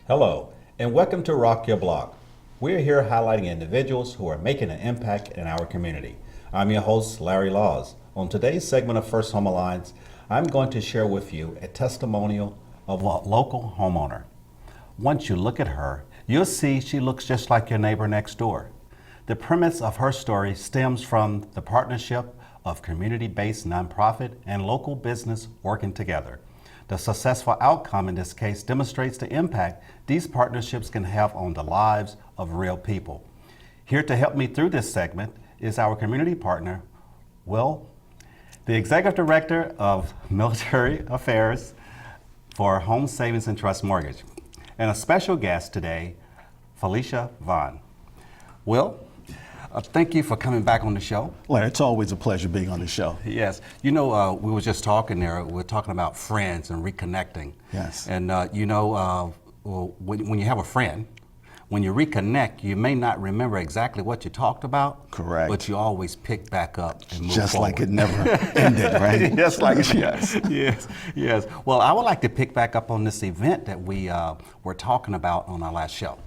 Hello, and welcome to Rock Your Block. We're here highlighting individuals who are making an impact in our community. I'm your host, Larry Laws. On today's segment of First Home Alliance, I'm going to share with you a testimonial of a local homeowner. Once you look at her, you'll see she looks just like your neighbor next door. The premise of her story stems from the partnership of community-based nonprofit and local business working together. The successful outcome in this case demonstrates the impact these partnerships can have on the lives of real people. Here to help me through this segment is our community partner, Will, the Executive Director of Military Affairs for Home Savings and Trust Mortgage, and a special guest today, Felicia Vaughn. Will, thank you for coming back on the show. Larry, it's always a pleasure being on the show. Yes. You know, we were just talking there, we were talking about friends and reconnecting. Yes. And when you have a friend, when you reconnect, you may not remember exactly what you talked about. Correct. But you always pick back up and move just forward. like it never ended, right? Just like it. Yes. Yes. Well, I would like to pick back up on this event that we were talking about on our last show.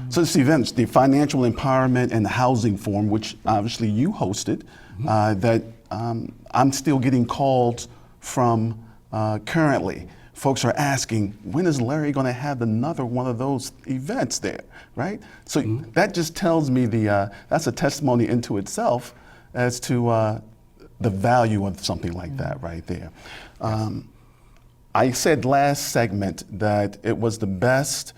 So this event, the Financial Empowerment and Housing Forum, which obviously you hosted, that I'm still getting calls from currently. Folks are asking, when is Larry going to have another one of those events there, right? So that just tells me that's a testimony into itself as to the value of something like that right there. I said last segment that it was the best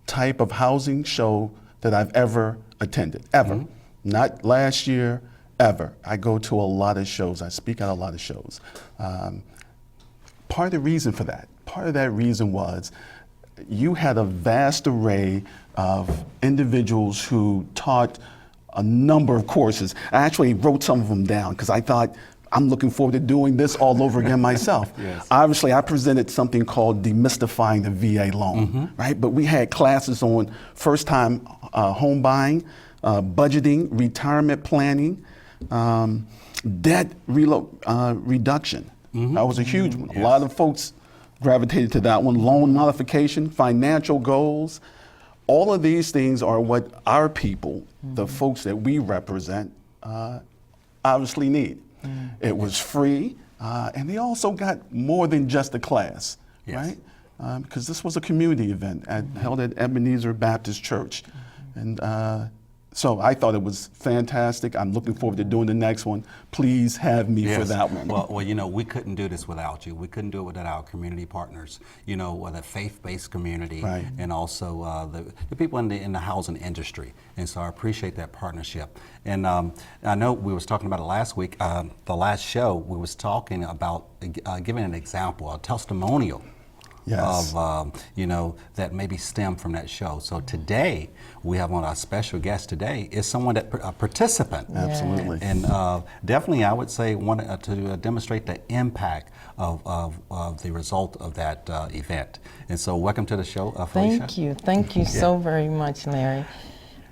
type of housing show that I've ever attended, ever. Not last year, ever. I go to a lot of shows. I speak at a lot of shows. Part of the reason for that, part of that reason was you had a vast array of individuals who taught a number of courses. I actually wrote some of them down because I thought, I'm looking forward to doing this all over again myself. Yes. Obviously, I presented something called Demystifying the VA Loan, right? But we had classes on first-time home buying, budgeting, retirement planning, debt reduction. That was a huge one. A lot of folks gravitated to that one. Loan modification, financial goals. All of these things are what our people, the folks that we represent, obviously need. It was free, and they also got more than just a class, right? Because this was a community event held at Ebenezer Baptist Church. And so I thought it was fantastic. I'm looking forward to doing the next one. Please have me for that one. Well, you know, we couldn't do this without you. We couldn't do it without our community partners, you know, the faith-based community, Right. and also the people in the housing industry. And so I appreciate that partnership. And I know we was talking about it last week. The last show, we was talking about giving an example, a testimonial. Yes. Of that maybe stem from that show. So today we have on our special guest today is someone that a participant. Absolutely. And definitely I would say want to demonstrate the impact of the result of that event. And so welcome to the show, Felicia. Thank you so very much, Larry.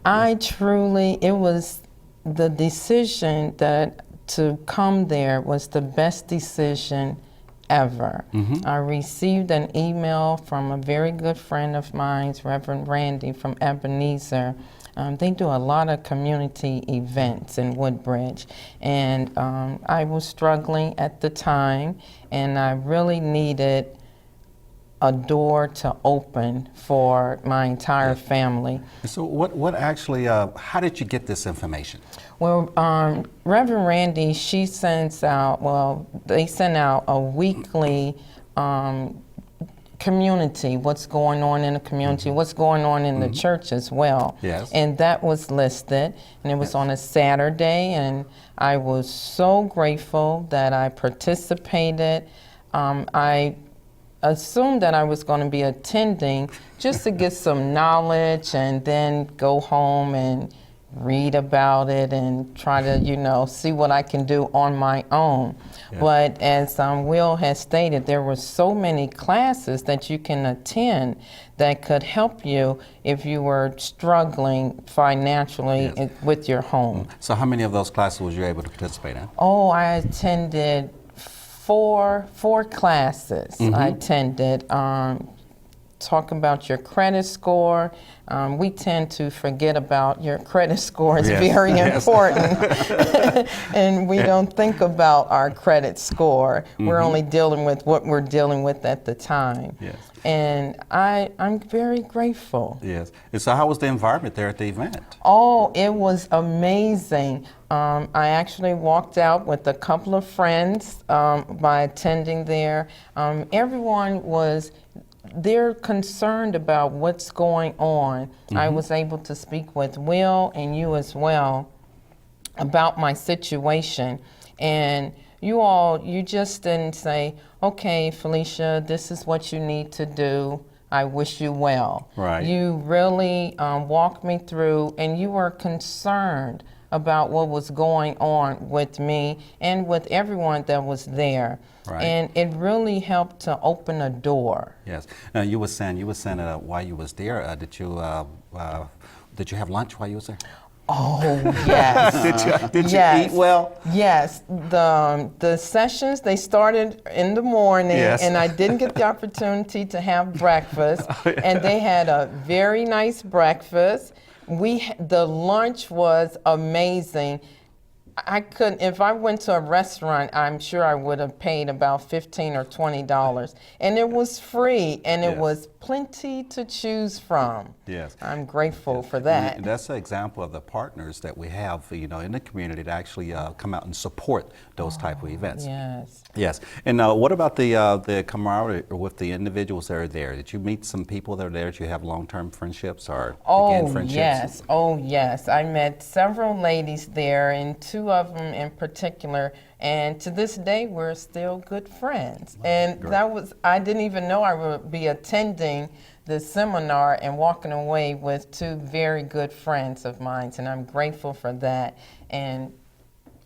It was the decision to come there was the best decision ever. I received an email from a very good friend of mine, Reverend Randy from Ebenezer. They do a lot of community events in Woodbridge, and I was struggling at the time, and I really needed a door to open for my entire family. So what actually, how did you get this information? Well, Reverend Randy, they send out a weekly community, what's going on in the community, what's going on in the church as well. Yes. And that was listed, and it was on a Saturday, and I was so grateful that I participated. I assumed that I was going to be attending just to get some knowledge and then go home and read about it and try to, see what I can do on my own. Yeah. But as Will has stated, there were so many classes that you can attend that could help you if you were struggling financially with your home. So how many of those classes was you able to participate in? Oh, I attended four classes. I attended talk about your credit score. We tend to forget about your credit score. It's very important. And we don't think about our credit score. We're only dealing with what we're dealing with at the time. Yes. And I'm very grateful. Yes. And so how was the environment there at the event? Oh, it was amazing. I actually walked out with a couple of friends by attending there. They're concerned about what's going on. I was able to speak with Will and you as well about my situation. And you just didn't say, okay, Felicia, this is what you need to do. I wish you well. Right. You really walked me through, and you were concerned about what was going on with me and with everyone that was there. Right. And it really helped to open a door. Yes. Now you were saying while you was there, did you have lunch while you was there? Oh, yes. Did you Yes. eat well? Yes. The sessions, they started in the morning, Yes. and I didn't get the opportunity to have breakfast. And they had a very nice breakfast. The lunch was amazing. If I went to a restaurant, I'm sure I would have paid about $15 or $20. And it was free, and it was plenty to choose from. Yes. I'm grateful for that. And that's an example of the partners that we have, in the community to actually come out and support those type of events. Yes. Yes. And what about the camaraderie with the individuals that are there? Did you meet some people that are there? Did you have long-term friendships or begin friendships? Yes. Oh, yes. I met several ladies there, and two of them in particular. And to this day, we're still good friends. And Great. I didn't even know I would be attending the seminar and walking away with two very good friends of mine. And I'm grateful for that. And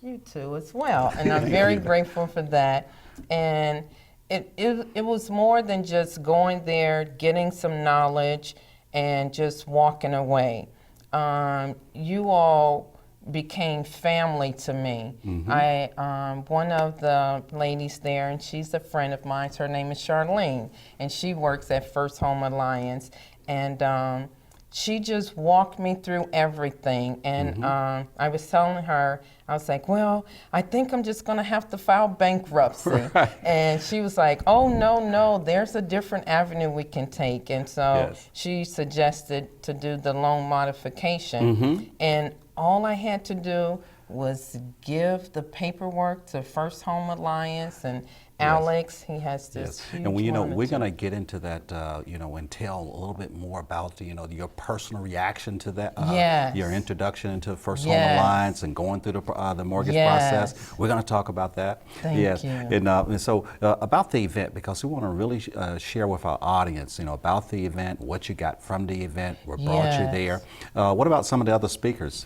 you too as well. And I'm very grateful for that. And it was more than just going there, getting some knowledge, and just walking away. You all became family to me. One of the ladies there, and she's a friend of mine, her name is Charlene, and she works at First Home Alliance, and she just walked me through everything. And I was telling her, I was like, well, I think I'm just gonna have to file bankruptcy. And she was like, oh, no, there's a different avenue we can take. And so she suggested to do the loan modification. And all I had to do was give the paperwork to First Home Alliance, and Alex, he has this huge And we're going to to get into that, and tell a little bit more about, your personal reaction to that, your introduction into First Home Alliance and going through the mortgage process. We're going to talk about that. Thank you. And so about the event, because we want to really share with our audience, about the event, what you got from the event, what brought you there. What about some of the other speakers?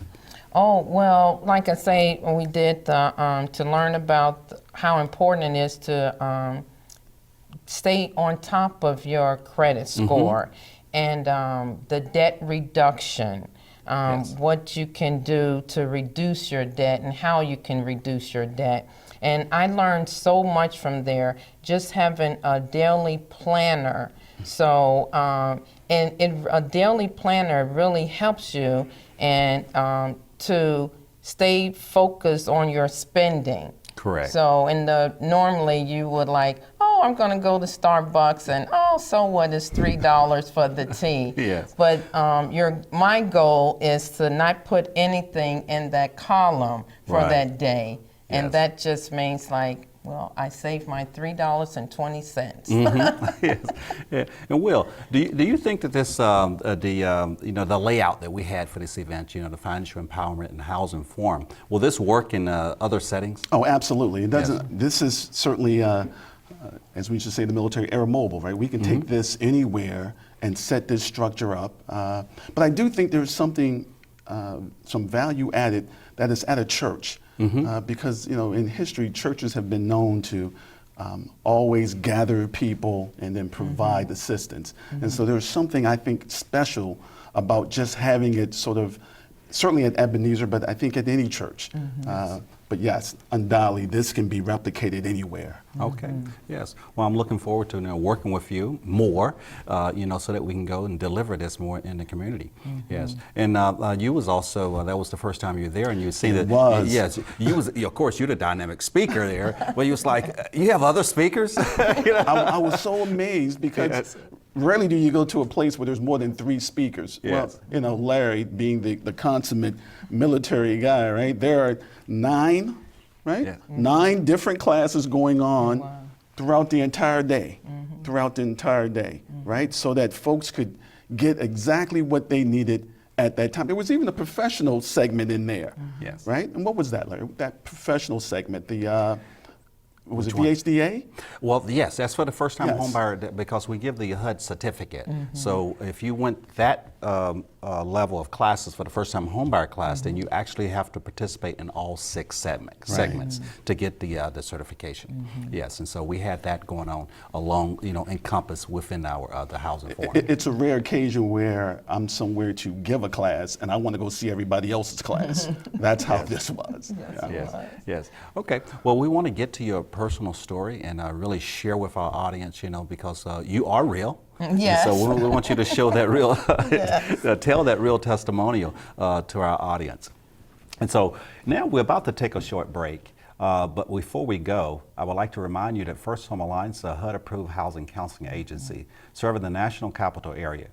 Oh, well, like I say, we did to learn about how important it is to stay on top of your credit score and the debt reduction, what you can do to reduce your debt and how you can reduce your debt. And I learned so much from there, just having a daily planner. So, a daily planner really helps you and to stay focused on your spending. Correct. So normally you would like, oh, I'm going to go to Starbucks and so what is $3 for the tea? Yes. But my goal is to not put anything in that column for that day. And that just means like, well, I saved my $3.20. Yes. And Will, do you think that this, the layout that we had for this event, the financial empowerment and housing forum, will this work in other settings? Oh, absolutely. It doesn't. This is certainly, as we used to say, the military era mobile, right? We can take this anywhere and set this structure up. But I do think there's something, some value added that is at a church. Because in history, churches have been known to always gather people and then provide assistance. And so there's something I think special about just having it sort of certainly at Ebenezer, but I think at any church. But yes, undoubtedly, this can be replicated anywhere. Okay. Yes. Well, I'm looking forward to working with you more, so that we can go and deliver this more in the community. Yes. And you was also that was the first time you were there, and you see that. It was. Yes. You was. Of course, you're the dynamic speaker there. But you was like, you have other speakers. I was so amazed because. Yes. Rarely do you go to a place where there's more than 3 speakers. Yes. Well, Larry being the consummate military guy, right? There are 9, right? Yeah. 9 different classes going on throughout the entire day, right? So that folks could get exactly what they needed at that time. There was even a professional segment in there, Yes. right? And what was that, Larry? That professional segment, was it Which one? VHDA? Well, yes, that's for the first time Yes. home buyer because we give the HUD certificate. So if you went that level of classes for the first time home buyer class, then you actually have to participate in all 6 segments to get the certification. Yes, and so we had that going on along, encompassed within our the housing forum. It's a rare occasion where I'm somewhere to give a class and I want to go see everybody else's class. That's how this was. Yes, yes. Okay. Well, we want to get to your personal story and really share with our audience, because you are real. Yes. And so we want you to show that real, tell that real testimonial to our audience. And so now we're about to take a short break. But before we go, I would like to remind you that First Home Alliance is a HUD-approved housing counseling agency serving the National Capital Area.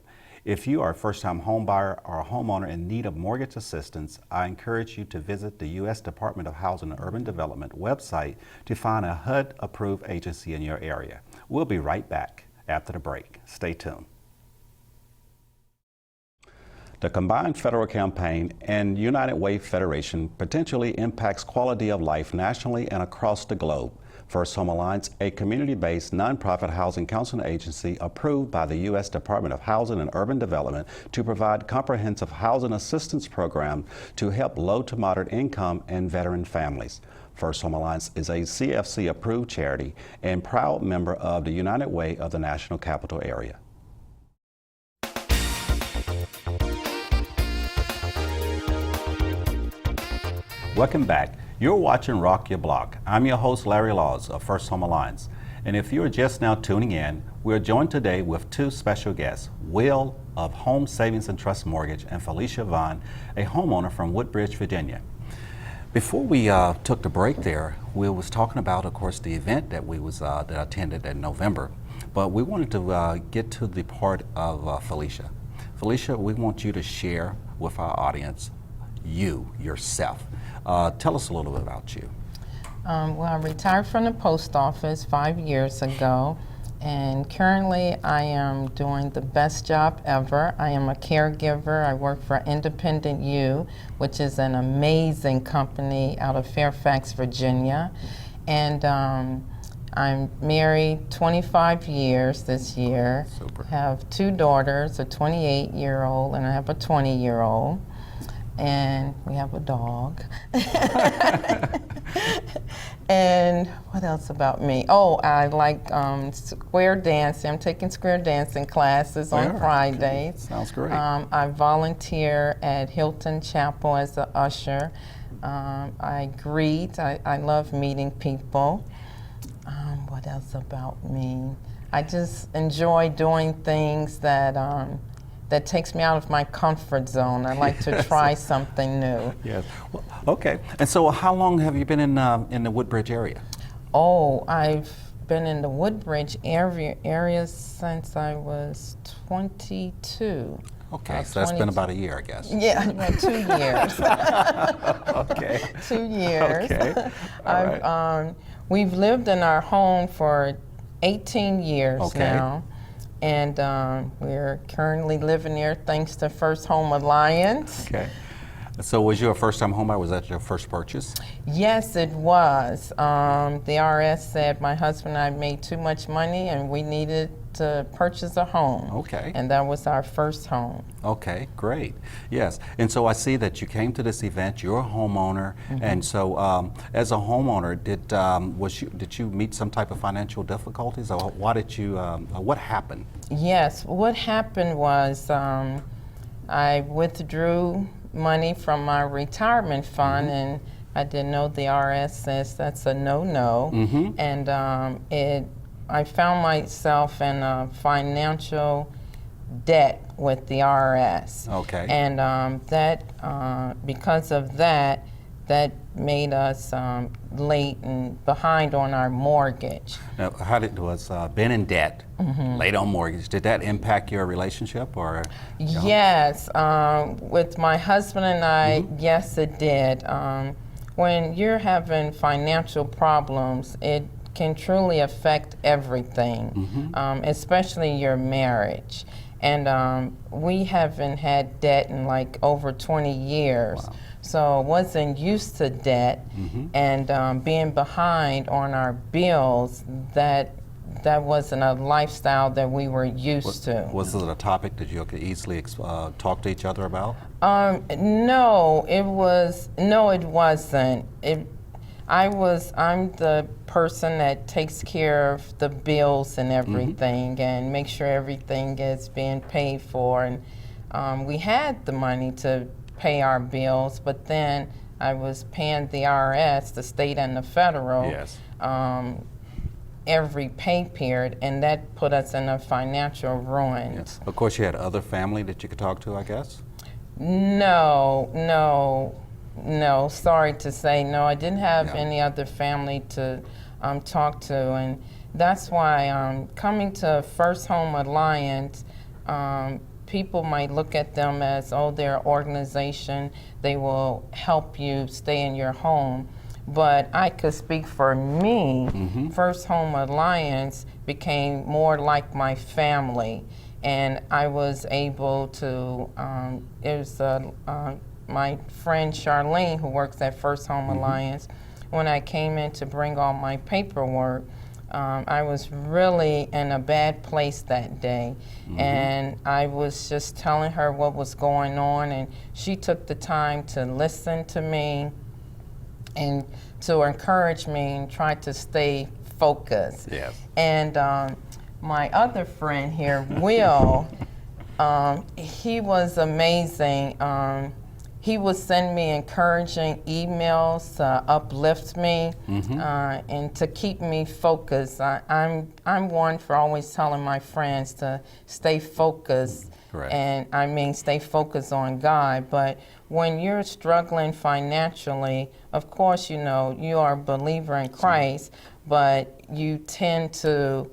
If you are a first-time home buyer or a homeowner in need of mortgage assistance, I encourage you to visit the U.S. Department of Housing and Urban Development website to find a HUD-approved agency in your area. We'll be right back after the break. Stay tuned. The combined federal campaign and United Way Federation potentially impacts quality of life nationally and across the globe. First Home Alliance, a community-based nonprofit housing counseling agency approved by the U.S. Department of Housing and Urban Development to provide comprehensive housing assistance programs to help low to moderate income and veteran families. First Home Alliance is a CFC-approved charity and proud member of the United Way of the National Capital Area. Welcome back. You're watching Rock Your Block. I'm your host, Larry Laws of First Home Alliance. And if you're just now tuning in, we're joined today with 2 special guests, Will of Home Savings and Trust Mortgage and Felicia Vaughn, a homeowner from Woodbridge, Virginia. Before we took the break there, we was talking about, of course, the event that we was that I attended in November. But we wanted to get to the part of Felicia. Felicia, we want you to share with our audience yourself. Tell us a little bit about you. Well, I retired from the post office 5 years ago, and currently I am doing the best job ever. I am a caregiver. I work for Independent U, which is an amazing company out of Fairfax, Virginia. And I'm married 25 years this year. Super. Have 2 daughters, a 28-year-old and I have a 20-year-old. And we have a dog. And what else about me? Oh, I like square dancing. I'm taking square dancing classes on Fridays. Sounds great. I volunteer at Hilton Chapel as an usher. I greet. I love meeting people. What else about me? I just enjoy doing things that that takes me out of my comfort zone. I like to try something new. Yes. Well, okay. And so, how long have you been in the Woodbridge area? Oh, I've been in the Woodbridge area since I was 22. Okay, so that's been about a year, I guess. Yeah, 2 years. Okay. 2 years. Okay. All right. We've lived in our home for 18 years now. And we're currently living there thanks to First Home Alliance. Okay. So was you a first-time homebuyer? Was that your first purchase? Yes, it was. The IRS said my husband and I made too much money and we needed to purchase a home. Okay. And that was our first home. Okay, great. Yes. And so I see that you came to this event. You're a homeowner. And so as a homeowner, did you meet some type of financial difficulties? Or why did you, what happened? Yes, what happened was I withdrew money from my retirement fund, and I didn't know the IRS says that's a no-no. And I found myself in a financial debt with the IRS. Okay. And because of that, that made us late and behind on our mortgage. Now, was being in debt, late on mortgage, did that impact your relationship or? Yes, with my husband and I, yes, it did. When you're having financial problems, it can truly affect everything, especially your marriage. And we haven't had debt in like over 20 years. Wow. So wasn't used to debt, and being behind on our bills, that wasn't a lifestyle that we were used to. Was it a topic that you could easily talk to each other about? No, it wasn't. I'm the person that takes care of the bills and everything, and make sure everything is being paid for. And we had the money to pay our bills, but then I was paying the IRS, the state and the federal, Yes. Every pay period, and that put us in a financial ruin. Yes. Of course, you had other family that you could talk to, I guess? No, sorry to say, no, I didn't have any other family to talk to, and that's why coming to First Home Alliance, people might look at them as, oh, they're an organization, they will help you stay in your home. But I could speak for me. First Home Alliance became more like my family, and I was able to, it was my friend Charlene, who works at First Home Alliance. When I came in to bring all my paperwork, I was really in a bad place that day, and I was just telling her what was going on, and she took the time to listen to me and to encourage me and try to stay focused. Yes. And my other friend here, Will, he was amazing. He would send me encouraging emails to uplift me and to keep me focused. I'm one for always telling my friends to stay focused. Correct. And I mean stay focused on God. But when you're struggling financially, of course, you know, you are a believer in Christ, but you tend to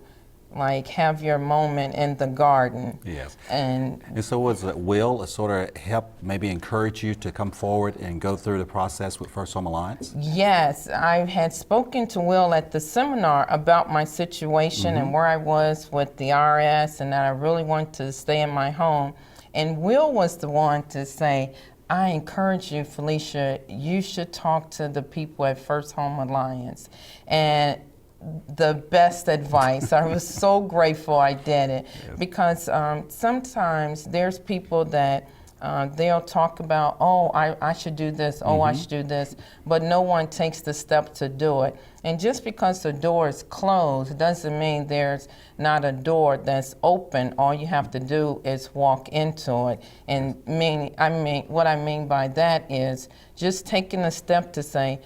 like have your moment in the garden. Yes. And so was it Will sort of help maybe encourage you to come forward and go through the process with First Home Alliance? yes, I had spoken to Will at the seminar about my situation and where I was with the IRS, and that I really wanted to stay in my home. And Will was the one to say, I encourage you, Felicia, you should talk to the people at First Home Alliance. And the best advice. I was so grateful I did it, because sometimes there's people that they'll talk about, oh, I should do this, oh, I should do this, but no one takes the step to do it. And just because the door is closed doesn't mean there's not a door that's open. All you have to do is walk into it. And what I mean by that is just taking a step to say,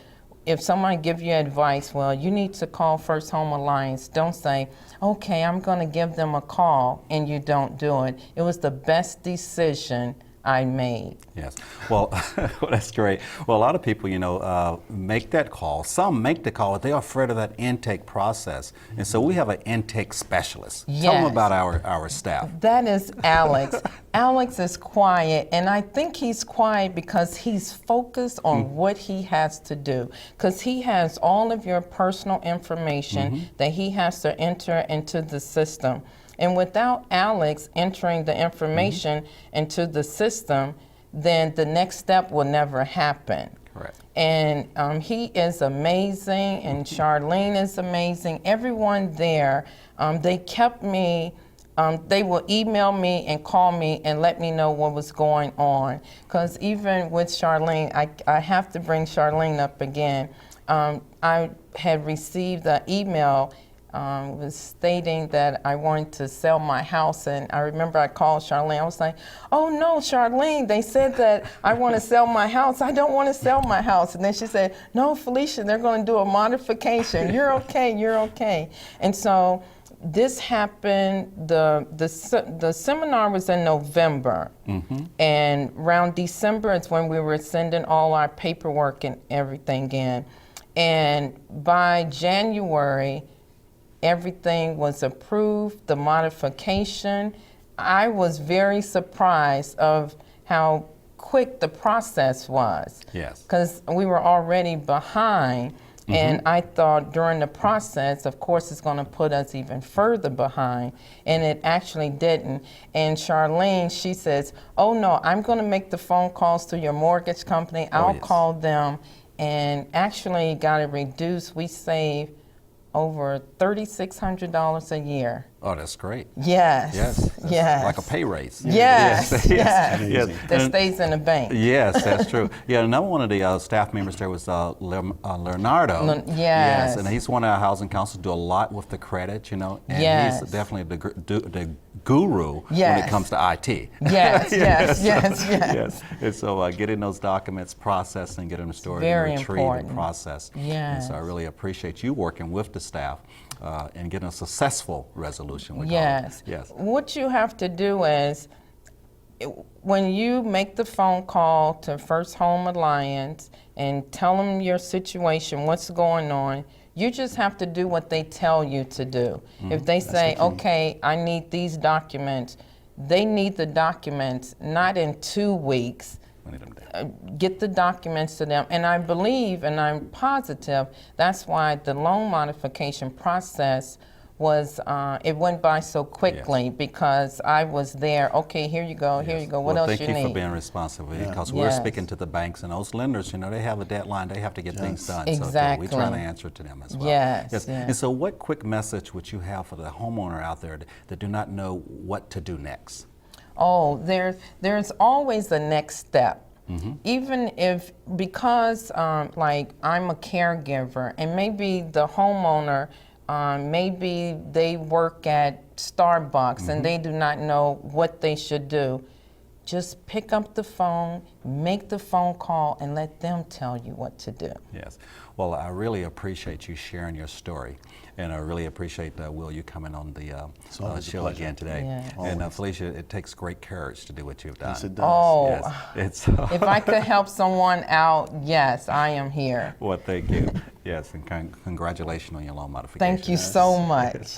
if somebody give you advice, well, you need to call First Home Alliance. Don't say, okay, I'm going to give them a call, and you don't do it. It was the best decision I made. Yes. Well, well, that's great. Well, a lot of people, you know, make that call. Some make the call, but they are afraid of that intake process. And so we have an intake specialist. Tell them Yes. about our staff. That is Alex. Alex is quiet, and I think he's quiet because he's focused on what he has to do, because he has all of your personal information that he has to enter into the system. And without Alex entering the information into the system, then the next step will never happen. Correct. And he is amazing, and Charlene is amazing. Everyone there, they kept me, they will email me and call me and let me know what was going on. Because even with Charlene, I have to bring Charlene up again. I had received an email was stating that I wanted to sell my house, and I remember I called Charlene. I was like, "Oh no, Charlene, they said that I want to sell my house. I don't want to sell my house." And then she said, "No, Felicia, they're going to do a modification. You're okay, you're okay." And so this happened, the seminar was in November, and around December is when we were sending all our paperwork and everything in. And by January, everything was approved, the modification. I was very surprised of how quick the process was. Yes. Because we were already behind. And I thought during the process, of course, it's going to put us even further behind. And it actually didn't. And Charlene, she says, "Oh no, I'm going to make the phone calls to your mortgage company. I'll call them." And actually got it reduced. We saved over $3,600 a year. Oh, that's great. Yes. Yes. That's Yes. like a pay raise. Yes. Yes. Yes. Yes. That And- stays in the bank. Yes, that's true. Yeah, another one of the staff members there was Leonardo. Yes. And he's one of our housing councils, do a lot with the credit, you know. And Yes. he's definitely the guru when it Yes. comes to IT. Yes, yes, yes, yes. Yes. And so getting those documents processed and getting them stored Very and retrieved important. and processed. And Yes. so I really appreciate you working with the staff and getting a successful resolution. We call it. Yes. Yes. What you have to do is, when you make the phone call to First Home Alliance and tell them your situation, what's going on, you just have to do what they tell you to do. If they say, "Okay, I need these documents," they need the documents not in 2 weeks. We need them there. Get the documents to them. And I believe, and I'm positive, that's why the loan modification process was, it went by so quickly, because I was there. Okay, here you go, here you go. What Well, else thank you you for need? being responsive, because we're Yes. speaking to the banks and those lenders, you know, they have a deadline, they have to get things done. So Exactly. we're trying to answer to them as well. Yes, yes. And so what quick message would you have for the homeowner out there that do not know what to do next? Oh, there's always a next step. Even if, because like I'm a caregiver, and maybe the homeowner, maybe they work at Starbucks and they do not know what they should do, just pick up the phone, make the phone call, and let them tell you what to do. Yes. Well, I really appreciate you sharing your story. And I really appreciate, Will, you coming on the always a show pleasure. again today. Yeah. And Always. Felicia, it takes great courage to do what you've done. Yes, it does. Oh, Yes. It's if I could help someone out, yes, I am here. well, thank you. Yes, and congratulations on your loan modification. Thank you so much.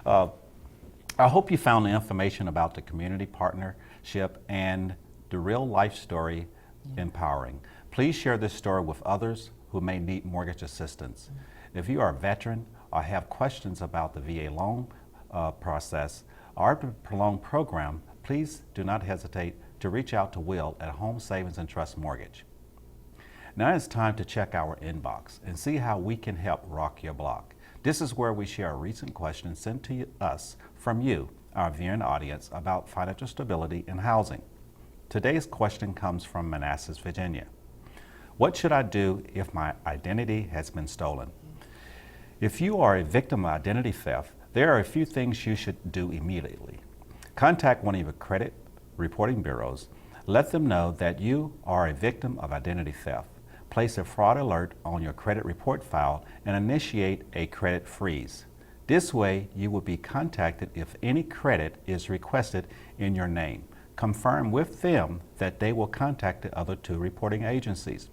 I hope you found the information about the community partnership and the real life story empowering. Please share this story with others who may need mortgage assistance. If you are a veteran or have questions about the VA loan process or the loan program, please do not hesitate to reach out to Will at Home Savings and Trust Mortgage. Now it's time to check our inbox and see how we can help rock your block. This is where we share recent questions sent to us from you, our viewing audience, about financial stability and housing. Today's question comes from Manassas, Virginia. What should I do if my identity has been stolen? If you are a victim of identity theft, there are a few things you should do immediately. Contact one of your credit reporting bureaus. Let them know that you are a victim of identity theft. Place a fraud alert on your credit report file and initiate a credit freeze. This way, you will be contacted if any credit is requested in your name. Confirm with them that they will contact the other 2 reporting agencies.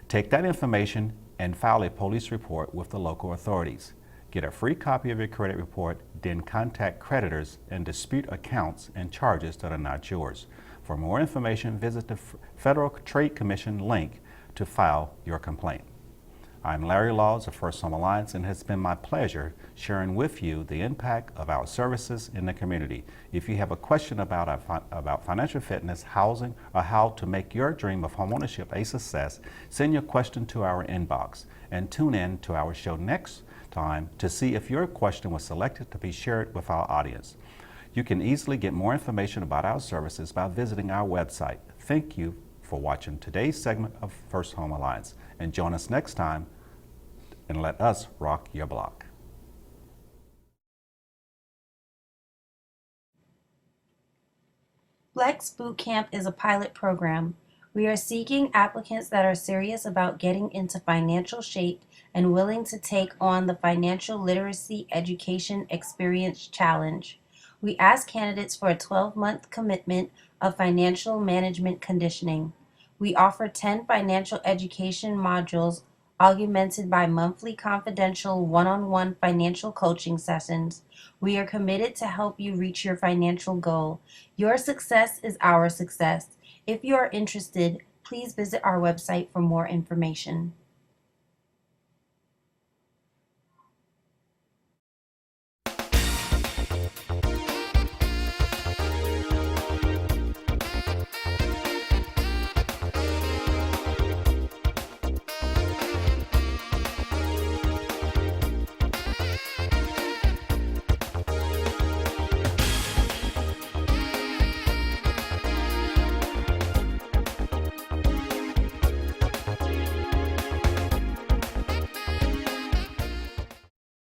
Take that information and file a police report with the local authorities. Get a free copy of your credit report, then contact creditors and dispute accounts and charges that are not yours. For more information, visit the Federal Trade Commission link to file your complaint. I'm Larry Laws of First Home Alliance, and it has been my pleasure sharing with you the impact of our services in the community. If you have a question about financial fitness, housing, or how to make your dream of homeownership a success, send your question to our inbox and tune in to our show next time to see if your question was selected to be shared with our audience. You can easily get more information about our services by visiting our website. Thank you for watching today's segment of First Home Alliance, and join us next time and let us rock your block. Flex Boot Camp is a pilot program. We are seeking applicants that are serious about getting into financial shape and willing to take on the financial literacy education experience challenge. We ask candidates for a 12-month commitment of financial management conditioning. We offer 10 financial education modules augmented by monthly confidential one-on-one financial coaching sessions. We are committed to help you reach your financial goal. Your success is our success. If you are interested, please visit our website for more information.